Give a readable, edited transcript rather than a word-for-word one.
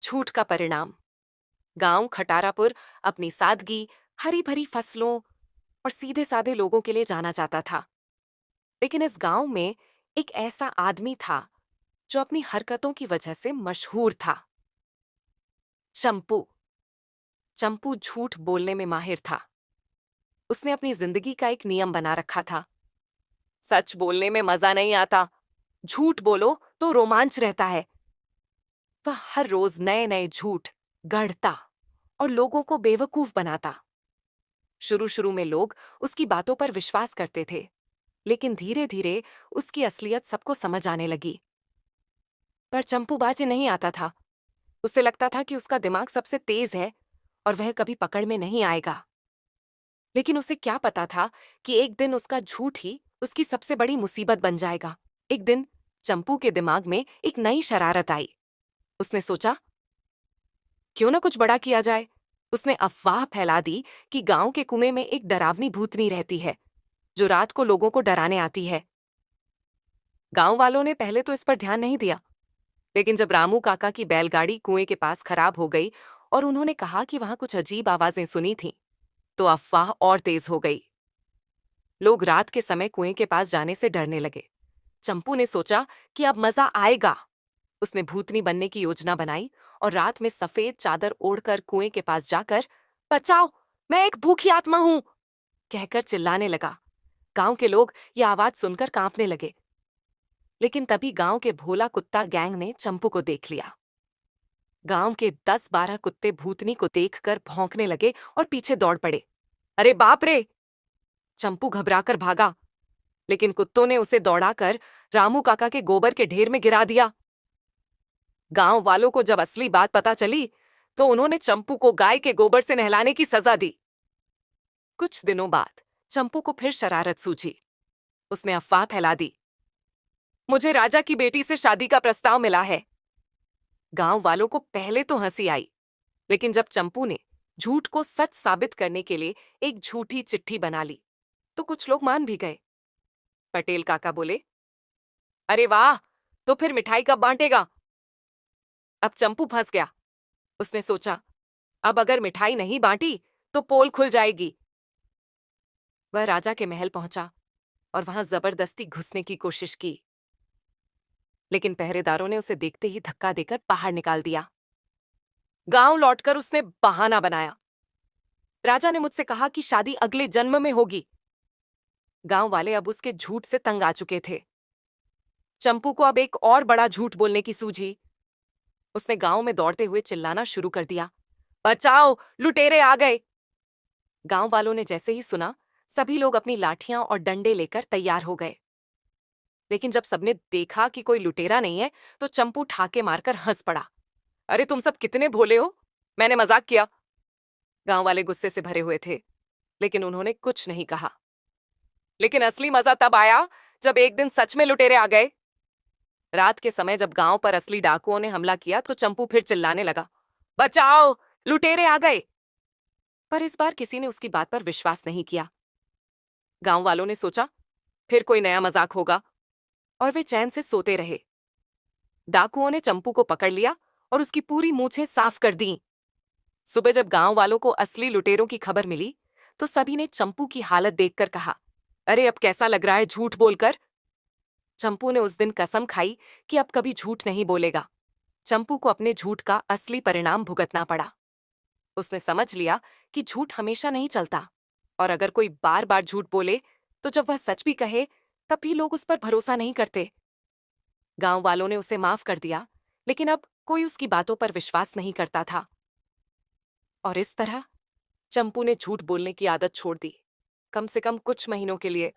झूठ का परिणाम। गांव खटारापुर अपनी सादगी, हरी भरी फसलों और सीधे साधे लोगों के लिए जाना जाता था। लेकिन इस गांव में एक ऐसा आदमी था जो अपनी हरकतों की वजह से मशहूर था। चंपू। चंपू झूठ बोलने में माहिर था। उसने अपनी जिंदगी का एक नियम बना रखा था। सच बोलने में मजा नहीं आता, झूठ बोलो तो रोमांच रहता है। वह हर रोज नए नए झूठ गढ़ता और लोगों को बेवकूफ बनाता। शुरू शुरू में लोग उसकी बातों पर विश्वास करते थे, लेकिन धीरे धीरे उसकी असलियत सबको समझ आने लगी। पर चंपू बाजी नहीं आता था। उसे लगता था कि उसका दिमाग सबसे तेज है और वह कभी पकड़ में नहीं आएगा। लेकिन उसे क्या पता था कि एक दिन उसका झूठ ही उसकी सबसे बड़ी मुसीबत बन जाएगा। एक दिन चंपू के दिमाग में एक नई शरारत आई। उसने सोचा, क्यों ना कुछ बड़ा किया जाए। उसने अफवाह फैला दी कि गांव के कुएं में एक डरावनी भूतनी रहती है जो रात को लोगों को डराने आती है। गांव वालों ने पहले तो इस पर ध्यान नहीं दिया, लेकिन जब रामू काका की बैलगाड़ी कुएं के पास खराब हो गई और उन्होंने कहा कि वहां कुछ अजीब आवाजें सुनी थीं, तो अफवाह और तेज हो गई। लोग रात के समय कुएं के पास जाने से डरने लगे। चंपू ने सोचा कि अब मजा आएगा। उसने भूतनी बनने की योजना बनाई और रात में सफेद चादर ओढ़कर कुएं के पास जाकर, बचाओ, मैं एक भूखी आत्मा हूं, कहकर चिल्लाने लगा। गांव के लोग यह आवाज सुनकर कांपने लगे। लेकिन तभी गांव के भोला कुत्ता गैंग ने चंपू को देख लिया। गांव के 10-12 कुत्ते भूतनी को देखकर भौंकने लगे और पीछे दौड़ पड़े। अरे बाप रे! चंपू घबराकर भागा, लेकिन कुत्तों ने उसे दौड़ाकर रामू काका के गोबर के ढेर में गिरा दिया। गांव वालों को जब असली बात पता चली, तो उन्होंने चंपू को गाय के गोबर से नहलाने की सजा दी। कुछ दिनों बाद चंपू को फिर शरारत सूझी। उसने अफवाह फैला दी, मुझे राजा की बेटी से शादी का प्रस्ताव मिला है। गांव वालों को पहले तो हंसी आई, लेकिन जब चंपू ने झूठ को सच साबित करने के लिए एक झूठी चिट्ठी बना ली, तो कुछ लोग मान भी गए। पटेल काका बोले, अरे वाह, तो फिर मिठाई कब बांटेगा? अब चंपू फंस गया। उसने सोचा, अब अगर मिठाई नहीं बांटी तो पोल खुल जाएगी। वह राजा के महल पहुंचा और वहां जबरदस्ती घुसने की कोशिश की, लेकिन पहरेदारों ने उसे देखते ही धक्का देकर बाहर निकाल दिया। गांव लौटकर उसने बहाना बनाया, राजा ने मुझसे कहा कि शादी अगले जन्म में होगी। गांव वाले अब उसके झूठ से तंग आ चुके थे। चंपू को अब एक और बड़ा झूठ बोलने की सूझी। उसने गांव में दौड़ते हुए चिल्लाना शुरू कर दिया, बचाओ, लुटेरे आ गए। गांव वालों ने जैसे ही सुना, सभी लोग अपनी लाठियां और डंडे लेकर तैयार हो गए। लेकिन जब सबने देखा कि कोई लुटेरा नहीं है, तो चंपू ठाके मारकर हंस पड़ा। अरे तुम सब कितने भोले हो, मैंने मजाक किया। गांव वाले गुस्से से भरे हुए थे, लेकिन उन्होंने कुछ नहीं कहा। लेकिन असली मजा तब आया जब एक दिन सच में लुटेरे आ गए। रात के समय जब गांव पर असली डाकुओं ने हमला किया, तो चंपू फिर चिल्लाने लगा, बचाओ, लुटेरे आ गए। पर इस बार किसी ने उसकी बात पर विश्वास नहीं किया। गांव वालों ने सोचा, फिर कोई नया मजाक होगा, और वे चैन से सोते रहे। डाकुओं ने चंपू को पकड़ लिया और उसकी पूरी मूछें साफ कर दी। सुबह जब गांव वालों को असली लुटेरों की खबर मिली, तो सभी ने चंपू की हालत देखकर कहा, अरे अब कैसा लग रहा है झूठ बोलकर। चंपू ने उस दिन कसम खाई कि अब कभी झूठ नहीं बोलेगा। चंपू को अपने झूठ का असली परिणाम भुगतना पड़ा। उसने समझ लिया कि झूठ हमेशा नहीं चलता, और अगर कोई बार बार झूठ बोले, तो जब वह सच भी कहे, तब भी लोग उस पर भरोसा नहीं करते। गांव वालों ने उसे माफ कर दिया, लेकिन अब कोई उसकी बातों पर विश्वास नहीं करता था। और इस तरह चंपू ने झूठ बोलने की आदत छोड़ दी, कम से कम कुछ महीनों के लिए।